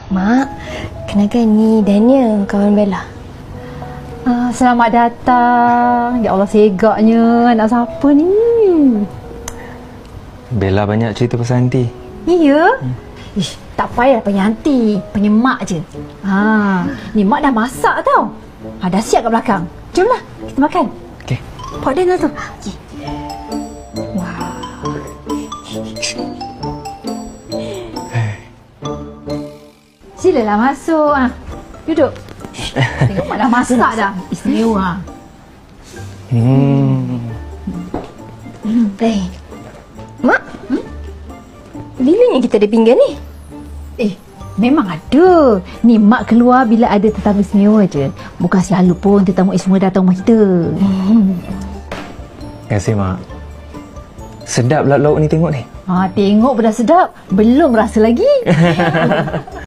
Mak, kenalkan ni Daniel, kawan Bella. Selamat datang. Ya Allah, segaknya. Anak siapa ni? Bella banyak cerita pasal Aunty. Iya? Ish, tak payah panggil aunty. Panggil mak je. Ni mak dah masak tau. Dah siap kat belakang. Jomlah, kita makan. Okey. Pak Daniel tu. Okey. Wah. Silalah masuk. Duduk. Tengok mak dah masak dah. Istimewa. Mak, bilanya kita ada pinggan ni? Memang ada. Ni mak keluar bila ada tetamu istimewa je. Bukan selalu pun tetamu istimewa datang rumah kita. Terima kasih, Mak. Sedap lauk-lauk ni tengok ni. Tengok dah sedap. Belum rasa lagi.